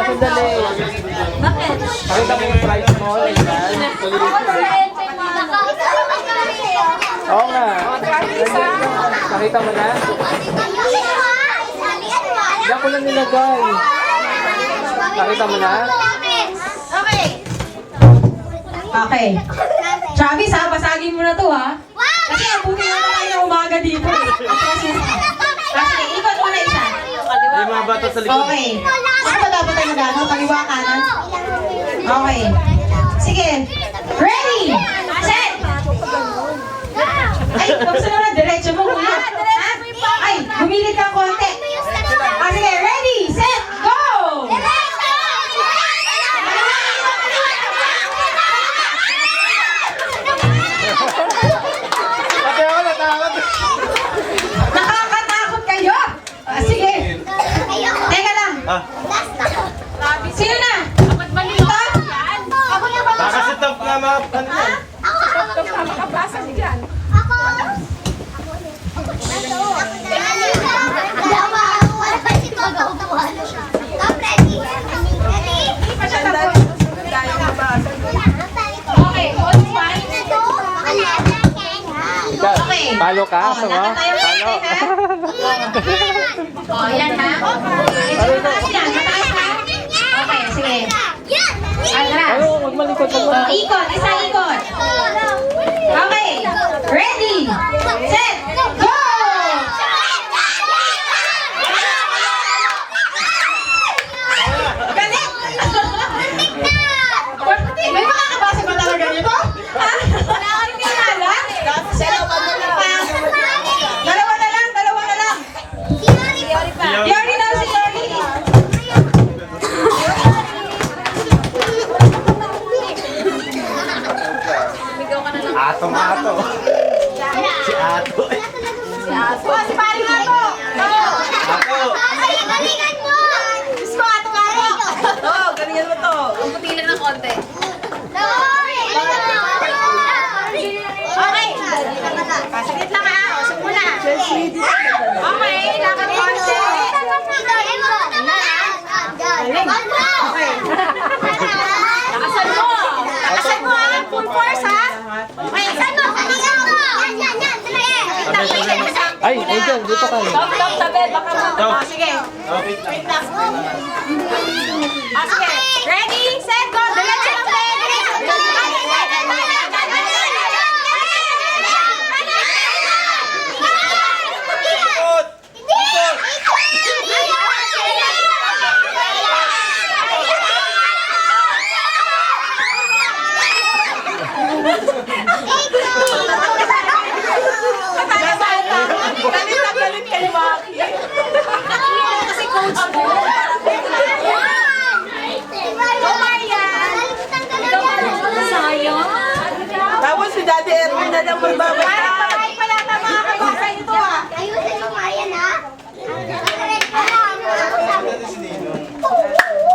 sandali. Bakit? Pakita mo yung price mo. Oo nga. Pakita mo na. Diyan ko lang nilagay. Pakita mo na. Okay. Okay. Travis ha, basagin mo na to ha. Kasi abutin na tayo ng umaga dito. Kasi ikot mo na isa. Yung mga bata sa likod. Okay. Saan ba dapat tayo mag-ano? Kaliwa kanan? Okay. Sige. Ready! Set! Ay, huwag sa na, diretso mo kuya. Ha? Ay, gumilit ka konti. Sige, ready, set, go! Pati ako natakot. Nakakatakot kayo! Sige. Teka lang. Sino na? Ito? Ako na ba? Baka si Top nga mga pantan. Okay. Palo ka? Oh, Sama? lakad tayo Palo. Oh, yan ha. Mataas yan, mataas ha. Okay, sige. Atras. Ano, huwag malikot mo. Oh, ikot, isang ikot. Okay. Ready, set, go! Galit! May makakabasa ba talaga nito? Ha? Wala ka rin kilala? Dalawa na lang, dalawa na lang. Yori daw si Yori. Ato. Si Ato. Oh, si Paring Ato! Ato. Galingan mo! Diyos ko, Ato nga rin! Oo, galingan mo to. Ang puti lang ng konti. Okay. Pasagit lang ha. O, simula. Okay, lakad konti. Okay. Lakasan mo. Lakasan mo ha. Full force ha. Okay. Ay, Angel, dito ka. Stop, tabi. Baka mo. O, sige. Wait lang. O, sige. Ready, set, go. Diretso lang, Galit kay Maki. Kasi coach mo. Go, Marian. Sayang. Tapos si Daddy Erwin na lang magbabasa. Ay, pala na mga kabasa ito ah. Ayusin mo, Marian, ha?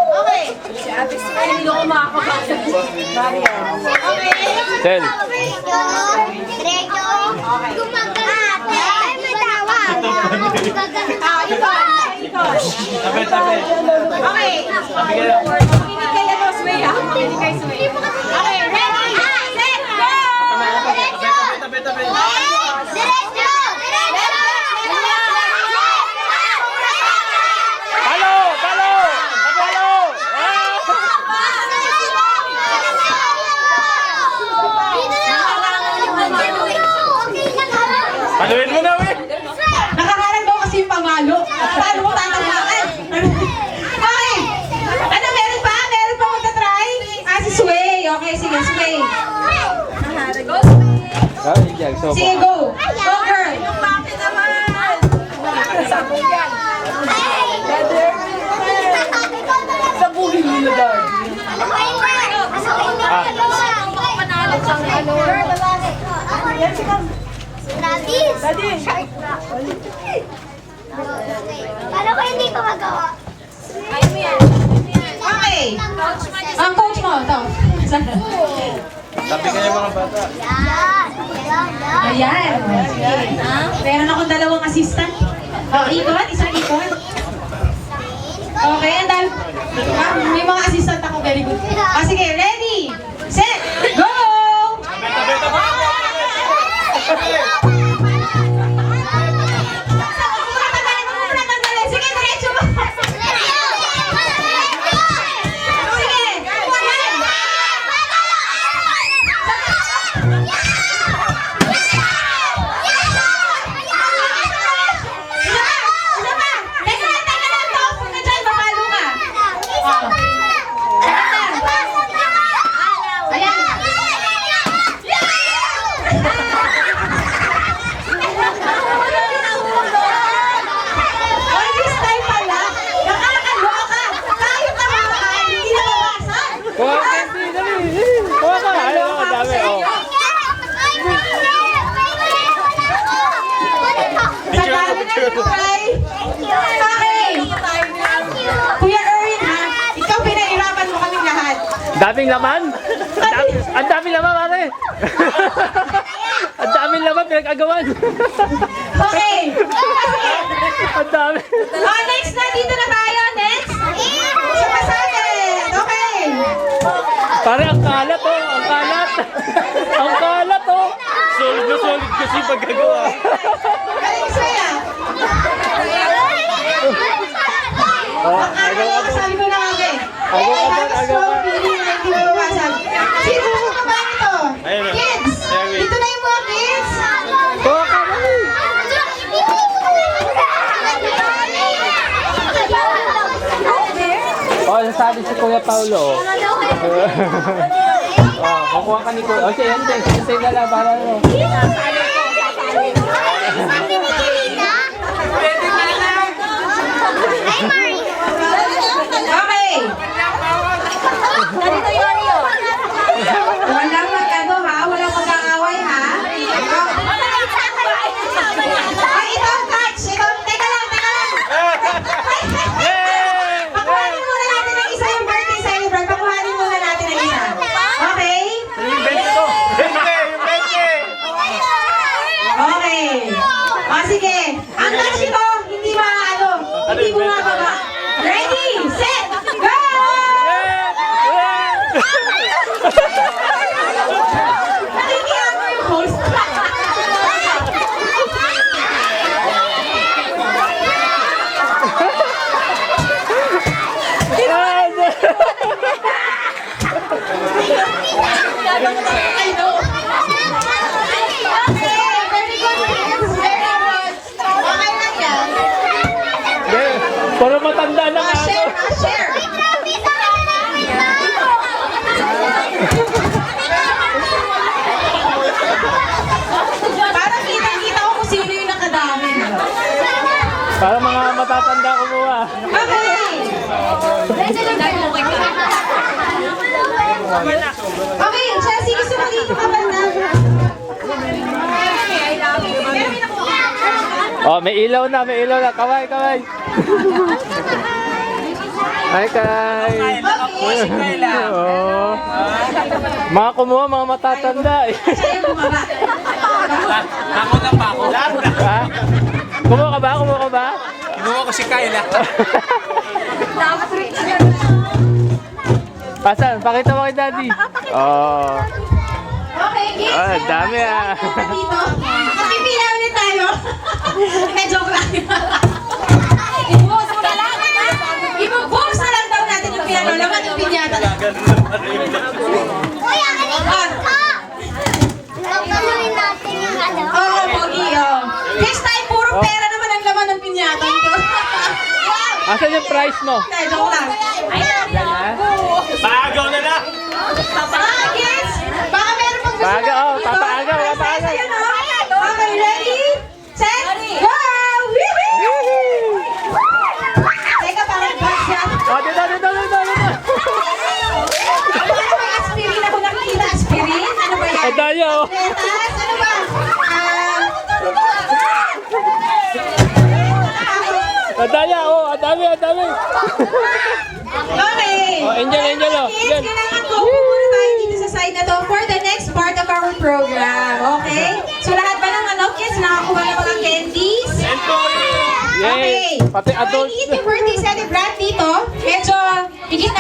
Okay. Si Ate Sky, hindi ako makakabasa. Marian. Okay. Tel. Diretso. Gumagana. Ay, may tawag. Ah, ito. Tabi. Okay. Makinig kay ano, Sway ah. Makinig kay Sway. Okay, ready, set, go! Tabi. Diretso. Palo! Paluin mo na, we! Nakaharang daw kasi yung pangalo. Paano mo tatamaan? Okay. Ano, meron pa? Meron pa magta-try? Si Sway. Okay, sige, Sway. Ay, Jack, so Sige, go. Go, girl. Bakit naman? Sabi yan. Sa buhay nila, Daddy. Travis! Paano ko hindi ko magawa? Ayaw mo yan. Okay. Ang coach mo, ito. Sabi kayo mga bata. Ayan. Sige. Meron akong dalawang assistant. Oh, ikot. Isang ikot. Okay, and then, May mga assistant ako, very good. Sige, ready, set, go! Sige, diretso mo. Kuha ka, hindi, dali. Kuha ka. Ayaw ka, dami. Oh. Kuya Erwin, ha? Ikaw pinahirapan mo kaming lahat. Daming laman? Ang daming laman, pare. Ang daming laman, pinag-agawan. Okay. Ang dami. Oh, next na. Dito na tayo. Next. Sa pasaget. Okay. Pare, ang kalat, oh. Ang kalat. Ang kalat, oh. Solid na solid kasi paggagawa. Galing sa'yo. Oh, agaw ka. Sabi ko na nga eh. Agaw ka, Tapos agaw ka. ko, hindi na hindi mababasag. Sino mo ka ba ito? Kids. Dito na yung mga kids. Kuha ka, dali. Oh, nasabi si Kuya Paulo. Oh, kukuha ka ni Kuya. Okay, hintay na lang para ano. Okay. Walang mag-ano ha? Walang mag-aaway ha? Ay, ito ang catch. Ito, teka lang. Pakuhanin muna natin ng isa yung birthday celebrant. Pakuhanin muna natin ng isa. Okay? Okay. O sige. Ang catch ito, hindi maano. Hindi bumababa. Ready, set, go! Nakikiyak mo yung host. I know. Okay, very good kids. Very good. Okay lang yan. Para matanda lang ako. Share. Parang kitang-kita ko kung sino yung nakadami. Para mga matatanda kumuha. Okay, Chelsea, gusto mo dito ka banda? Oh, may ilaw na. Kaway. Hi, Kay. Oh. Mga kumuha, mga matatanda. Sa'yo bumaba. Ako na pa ako. Ha? Kumuha ka ba? Kinuha ko si Kayla. Pasan, pakita mo kay Daddy. Oh. Okay, kids. Ah, dami ah. Dito. Pipila ulit tayo. Joke lang. Ibubuhos na lang daw natin yung piano. Laman yung pinyata. Kuya, gagawin natin yung ano. Oo, Pogi. Next time, puro pera naman ang laman ng pinyata. Wow! Asan yung price mo? Hindi, joke lang. Paagaw na na! Mga kids, baka meron pang gusto Paagaw, na dito. papaagaw, Ano, papaagaw. isa-isa yun, Okay, ready? Set, go! Woohoo! Teka, parang box yan. Oh, dito. Ano ba may aspirin ako nakikita? Aspirin? Ano ba yan? Dayo. Letas? Ano ba? Adaya, oh, adami. Okay. Oh, Angel, oh. Kids, Angel. kailangan ko muna tayo dito sa side na to for the next part of our program. Okay? So lahat ba ng kids nakakuha ng mga candies? Yay! Okay. Pati So, adults. I need yung birthday celebrant dito. Medyo Higit na.